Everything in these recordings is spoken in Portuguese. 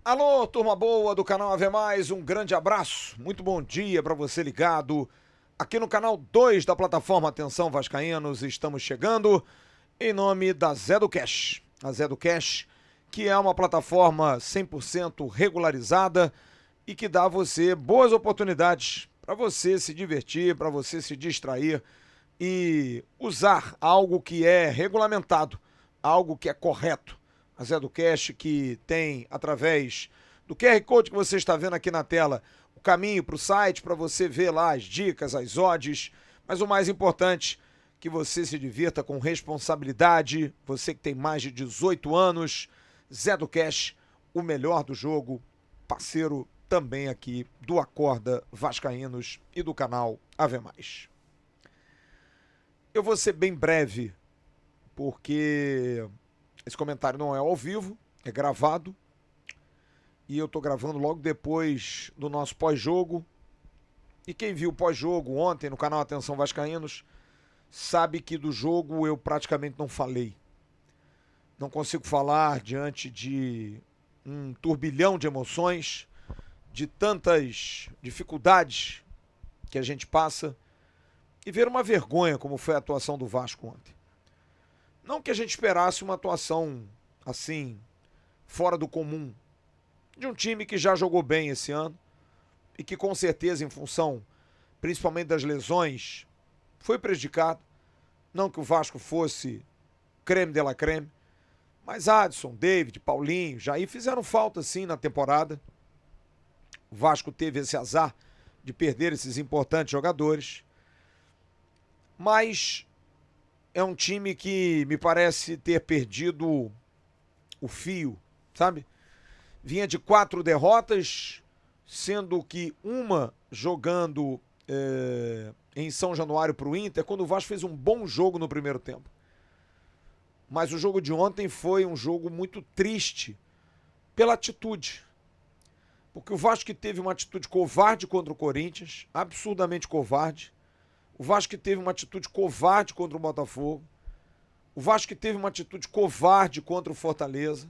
Alô, turma boa do canal Ave Mais, um grande abraço, muito bom dia para você ligado aqui no canal 2 da plataforma Atenção Vascaínos. Estamos chegando em nome da Zé do Cash, a Zé do Cash, que é uma plataforma 100% regularizada e que dá a você boas oportunidades para você se divertir, para você se distrair e usar algo que é regulamentado, algo que é correto. A Zé do Cash, que tem, através do QR Code que você está vendo aqui na tela, o caminho para o site, para você ver lá as dicas, as odds, mas o mais importante, que você se divirta com responsabilidade, você que tem mais de 18 anos. Zé do Cash, o melhor do jogo, parceiro também aqui do Acorda Vascaínos e do canal Ave Mais. Eu vou ser bem breve, porque esse comentário não é ao vivo, é gravado. E eu tô gravando logo depois do nosso pós-jogo. E quem viu o pós-jogo ontem no canal Atenção Vascaínos sabe que do jogo eu praticamente não falei. Não consigo falar diante de um turbilhão de emoções, de tantas dificuldades que a gente passa, e ver uma vergonha como foi a atuação do Vasco ontem. Não que a gente esperasse uma atuação assim, fora do comum, de um time que já jogou bem esse ano e que com certeza, em função principalmente das lesões, foi prejudicado. Não que o Vasco fosse creme de la creme, mas Adson, David, Paulinho, Jair fizeram falta sim na temporada. O Vasco teve esse azar de perder esses importantes jogadores, mas é um time que me parece ter perdido o fio, sabe? Vinha de 4 derrotas, sendo que uma jogando em São Januário para o Inter, quando o Vasco fez um bom jogo no primeiro tempo. Mas o jogo de ontem foi um jogo muito triste pela atitude. Porque o Vasco que teve uma atitude covarde contra o Corinthians, absurdamente covarde. O Vasco que teve uma atitude covarde contra o Botafogo. O Vasco que teve uma atitude covarde contra o Fortaleza.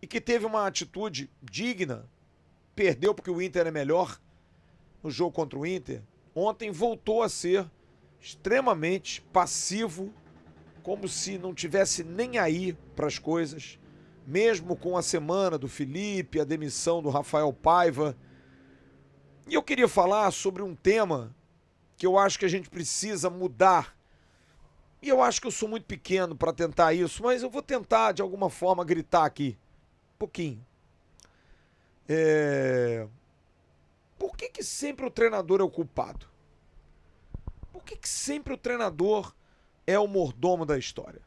E que teve uma atitude digna, perdeu porque o Inter é melhor no jogo contra o Inter. Ontem voltou a ser extremamente passivo, como se não tivesse nem aí para as coisas, mesmo com a semana do Felipe, a demissão do Rafael Paiva. E eu queria falar sobre um tema que eu acho que a gente precisa mudar. E eu acho que eu sou muito pequeno para tentar isso, mas eu vou tentar de alguma forma gritar aqui, um pouquinho. Por que sempre o treinador é o culpado? Por que sempre o treinador é o mordomo da história?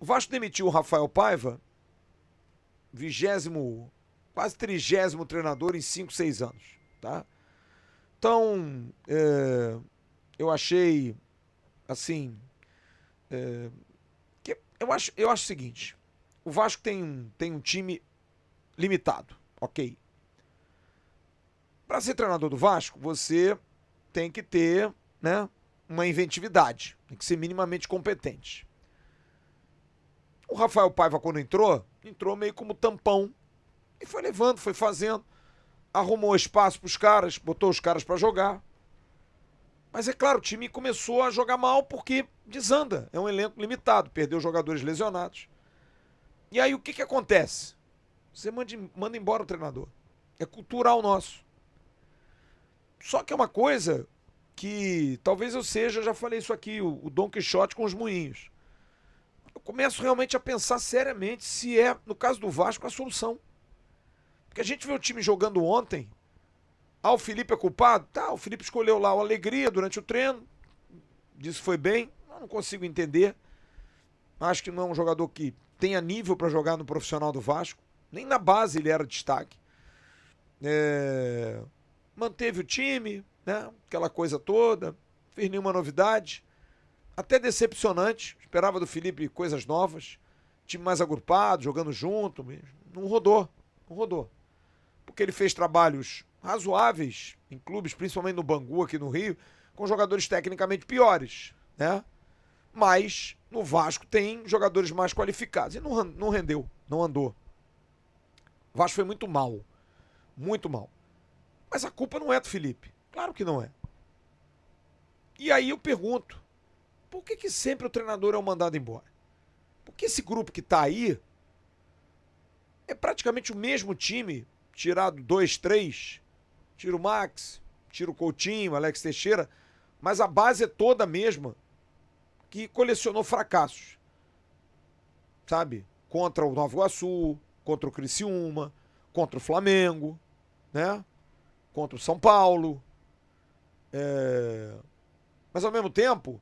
O Vasco demitiu o Rafael Paiva, 20º, quase 30º treinador em 5, 6 anos, tá? Então, eu achei, assim, que eu acho o seguinte, o Vasco tem um time limitado, ok? Para ser treinador do Vasco, você tem que ter, né, uma inventividade, tem que ser minimamente competente. O Rafael Paiva, quando entrou meio como tampão e foi levando, foi fazendo, arrumou espaço para os caras, botou os caras para jogar. Mas é claro, o time começou a jogar mal porque desanda, é um elenco limitado, perdeu jogadores lesionados. E aí o que acontece? Você manda embora o treinador. É cultural nosso. Só que é uma coisa que talvez eu já falei isso aqui, o Dom Quixote com os moinhos. Eu começo realmente a pensar seriamente se é, no caso do Vasco, a solução. Porque a gente vê o time jogando ontem. O Felipe é culpado? Tá, o Felipe escolheu lá o Alegria durante o treino. Disse que foi bem. Eu não consigo entender. Acho que não é um jogador que tenha nível para jogar no profissional do Vasco. Nem na base ele era destaque. Manteve o time, né? Aquela coisa toda. Fez nenhuma novidade. Até decepcionante. Esperava do Felipe coisas novas. Time mais agrupado, jogando junto. Não rodou. Não rodou. Porque ele fez trabalhos razoáveis em clubes, principalmente no Bangu, aqui no Rio, com jogadores tecnicamente piores, né? Mas no Vasco tem jogadores mais qualificados. E não rendeu, não andou. O Vasco foi muito mal. Muito mal. Mas a culpa não é do Felipe. Claro que não é. E aí eu pergunto, por que sempre o treinador é o mandado embora? Porque esse grupo que tá aí é praticamente o mesmo time, tirado 2, 3, tira o Max, tira o Coutinho, Alex Teixeira, mas a base é toda a mesma, que colecionou fracassos, sabe? Contra o Nova Iguaçu, contra o Criciúma, contra o Flamengo, né? Contra o São Paulo. Mas ao mesmo tempo,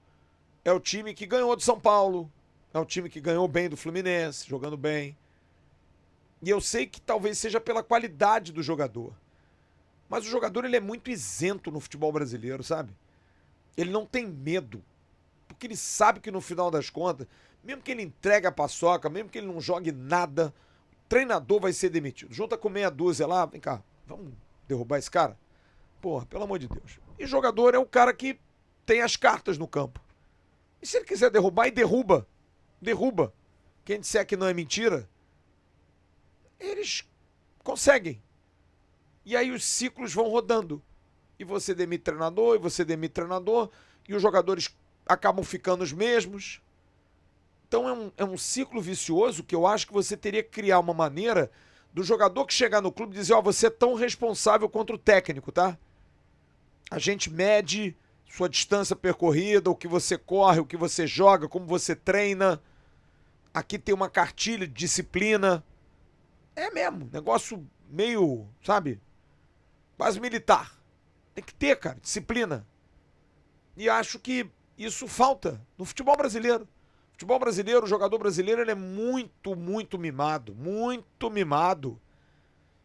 é o time que ganhou do São Paulo, é o time que ganhou bem do Fluminense, jogando bem. E eu sei que talvez seja pela qualidade do jogador. Mas o jogador ele é muito isento no futebol brasileiro, sabe? Ele não tem medo. Porque ele sabe que no final das contas, mesmo que ele entregue a paçoca, mesmo que ele não jogue nada, o treinador vai ser demitido. Junta com meia dúzia lá, vem cá, vamos derrubar esse cara? Porra, pelo amor de Deus. E jogador é o cara que tem as cartas no campo. E se ele quiser derrubar, e derruba. Derruba. Quem disser que não é mentira, eles conseguem. E aí os ciclos vão rodando. E você demite treinador, e você demite treinador, e os jogadores acabam ficando os mesmos. Então é um ciclo vicioso que eu acho que você teria que criar uma maneira do jogador que chegar no clube e dizer, ó, você é tão responsável quanto o técnico, tá? A gente mede sua distância percorrida, o que você corre, o que você joga, como você treina. Aqui tem uma cartilha de disciplina. É mesmo, negócio meio, sabe, quase militar. Tem que ter, cara, disciplina. E acho que isso falta no futebol brasileiro. O futebol brasileiro, o jogador brasileiro, ele é muito, muito mimado. Muito mimado.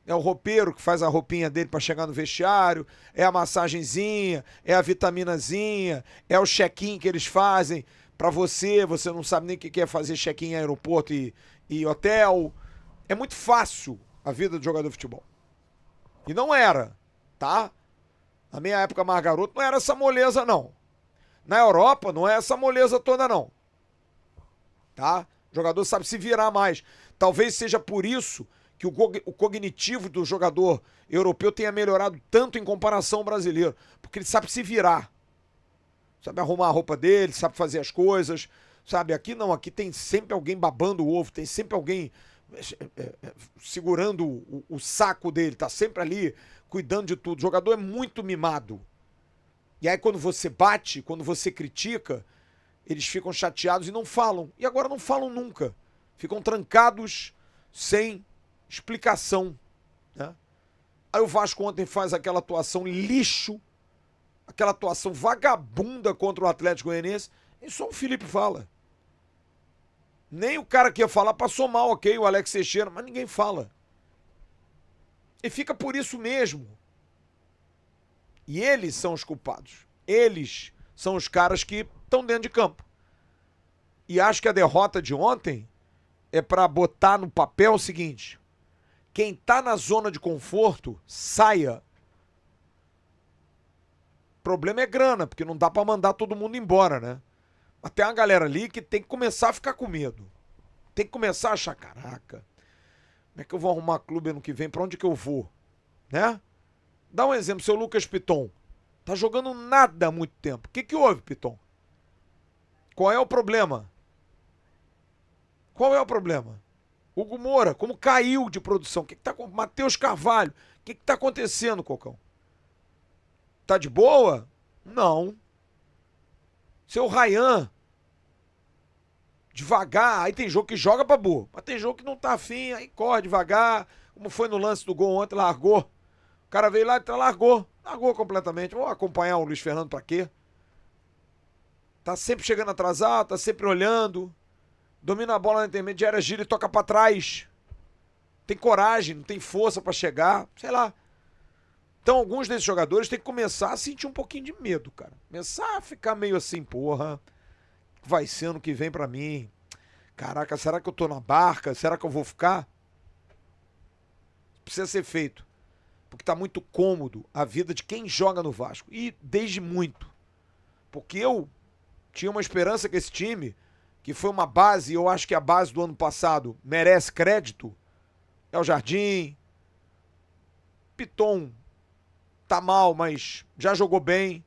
É o roupeiro que faz a roupinha dele para chegar no vestiário, é a massagenzinha, é a vitaminazinha, é o check-in que eles fazem para você não sabe nem o que é fazer check-in em aeroporto e hotel. É muito fácil a vida do jogador de futebol. E não era, tá? Na minha época mais garoto não era essa moleza, não. Na Europa não é essa moleza toda, não. Tá? O jogador sabe se virar mais. Talvez seja por isso que o cognitivo do jogador europeu tenha melhorado tanto em comparação ao brasileiro. Porque ele sabe se virar. Sabe arrumar a roupa dele, sabe fazer as coisas. Sabe, aqui não, aqui tem sempre alguém babando o ovo, tem sempre alguém segurando o saco dele, tá sempre ali cuidando de tudo. O jogador é muito mimado. E aí quando você bate, quando você critica, eles ficam chateados e não falam. E agora não falam nunca. Ficam trancados sem explicação. Né? Aí o Vasco ontem faz aquela atuação lixo, aquela atuação vagabunda contra o Atlético Goianiense, e só o Felipe fala. Nem o cara que ia falar passou mal, ok, o Alex Teixeira, mas ninguém fala. E fica por isso mesmo. E eles são os culpados. Eles são os caras que estão dentro de campo. E acho que a derrota de ontem é para botar no papel o seguinte: quem tá na zona de conforto, saia. O problema é grana, porque não dá para mandar todo mundo embora, né? Mas tem uma galera ali que tem que começar a ficar com medo. Tem que começar a achar, caraca, como é que eu vou arrumar clube ano que vem? Pra onde que eu vou? Né? Dá um exemplo, seu Lucas Piton. Tá jogando nada há muito tempo. O que houve, Piton? Qual é o problema? Qual é o problema? Hugo Moura, como caiu de produção? O que tá com Matheus Carvalho? O que tá acontecendo, Cocão? Tá de boa? Não. Seu Ryan, devagar, aí tem jogo que joga pra boa, mas tem jogo que não tá afim, aí corre devagar, como foi no lance do gol ontem, largou. O cara veio lá e largou completamente. Vou acompanhar o Luiz Fernando pra quê? Tá sempre chegando atrasado, tá sempre olhando, domina a bola na intermediária, gira e toca pra trás. Tem coragem, não tem força pra chegar, sei lá. Então alguns desses jogadores têm que começar a sentir um pouquinho de medo, cara. Começar a ficar meio assim, porra, vai ser ano que vem pra mim. Caraca, será que eu tô na barca? Será que eu vou ficar? Precisa ser feito. Porque tá muito cômodo a vida de quem joga no Vasco. E desde muito. Porque eu tinha uma esperança que esse time, que foi uma base, e eu acho que a base do ano passado merece crédito, É o Jardim. Piton tá mal, mas já jogou bem.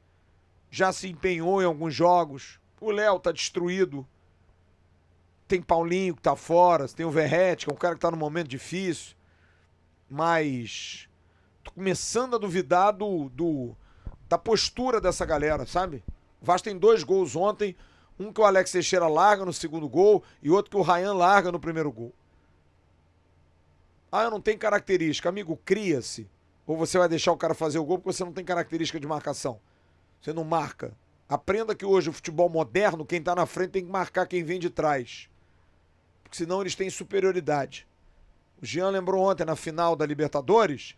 Já se empenhou em alguns jogos. O Léo tá destruído. Tem Paulinho que tá fora. Tem o Verratti, que é um cara que tá num momento difícil. Mas tô começando a duvidar da postura dessa galera, sabe? O Vasco tem 2 gols ontem. Um que o Alex Teixeira larga no segundo gol e outro que o Ryan larga no primeiro gol. Ah, eu não tenho característica. Amigo, cria-se. Ou você vai deixar o cara fazer o gol porque você não tem característica de marcação. Você não marca. Aprenda que hoje o futebol moderno, quem tá na frente tem que marcar quem vem de trás. Porque senão eles têm superioridade. O Jean lembrou ontem, na final da Libertadores,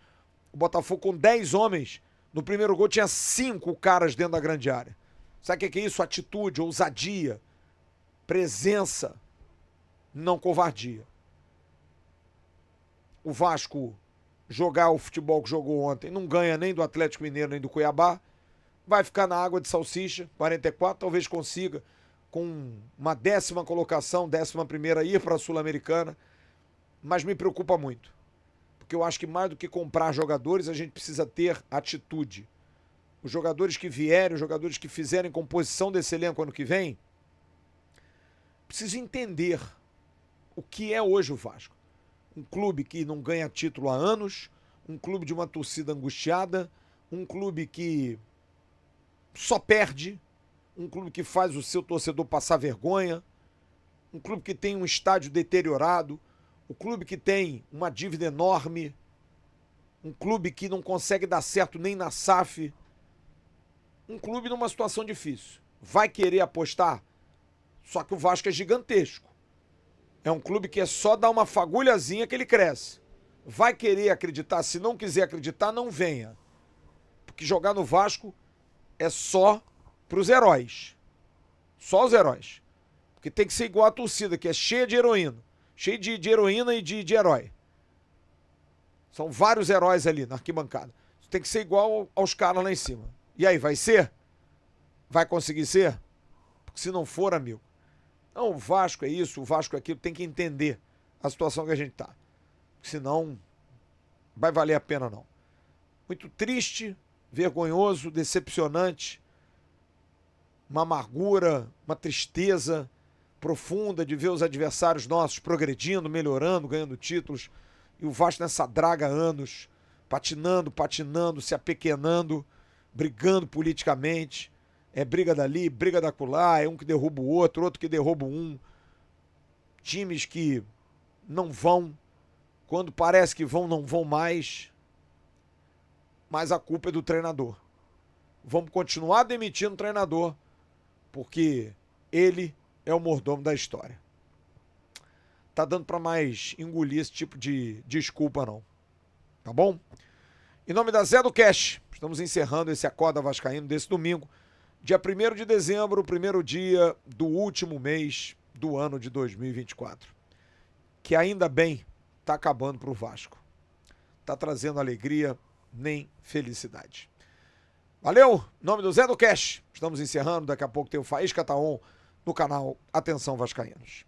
o Botafogo com 10 homens, no primeiro gol tinha 5 caras dentro da grande área. Sabe o que é isso? Atitude, ousadia, presença, não covardia. O Vasco jogar o futebol que jogou ontem, não ganha nem do Atlético Mineiro nem do Cuiabá, vai ficar na água de salsicha, 44, talvez consiga, com uma 10ª colocação, 11ª ir para a Sul-Americana, mas me preocupa muito, porque eu acho que mais do que comprar jogadores, a gente precisa ter atitude. Os jogadores que vierem, os jogadores que fizerem composição desse elenco ano que vem, precisam entender o que é hoje o Vasco. Um clube que não ganha título há anos, um clube de uma torcida angustiada, um clube que só perde, um clube que faz o seu torcedor passar vergonha, um clube que tem um estádio deteriorado, um clube que tem uma dívida enorme, um clube que não consegue dar certo nem na SAF, um clube numa situação difícil. Vai querer apostar? Só que o Vasco é gigantesco. É um clube que é só dar uma fagulhazinha que ele cresce. Vai querer acreditar? Se não quiser acreditar, não venha. Porque jogar no Vasco é só pros heróis. Só os heróis. Porque tem que ser igual a torcida, que é cheia de heroína. Cheia de heroína e de herói. São vários heróis ali na arquibancada. Tem que ser igual aos caras lá em cima. E aí, vai ser? Vai conseguir ser? Porque se não for, amigo, não, o Vasco é isso, o Vasco é aquilo, tem que entender a situação que a gente tá. Senão, vai valer a pena não. Muito triste, vergonhoso, decepcionante, uma amargura, uma tristeza profunda de ver os adversários nossos progredindo, melhorando, ganhando títulos, e o Vasco nessa draga há anos, patinando, se apequenando, brigando politicamente. É briga dali, briga da acolá, é um que derruba o outro que derruba um. Times que não vão, quando parece que vão, não vão mais. Mas a culpa é do treinador. Vamos continuar demitindo o treinador, porque ele é o mordomo da história. Tá dando para mais engolir esse tipo de desculpa não. Tá bom? Em nome da Zé do Cash, estamos encerrando esse Acorda Vascaíno desse domingo. Dia 1º de dezembro, primeiro dia do último mês do ano de 2024. Que ainda bem está acabando para o Vasco. Está trazendo alegria, nem felicidade. Valeu, em nome do Zé do Cash. Estamos encerrando, daqui a pouco tem o Faísca Taon no canal Atenção Vascaínos.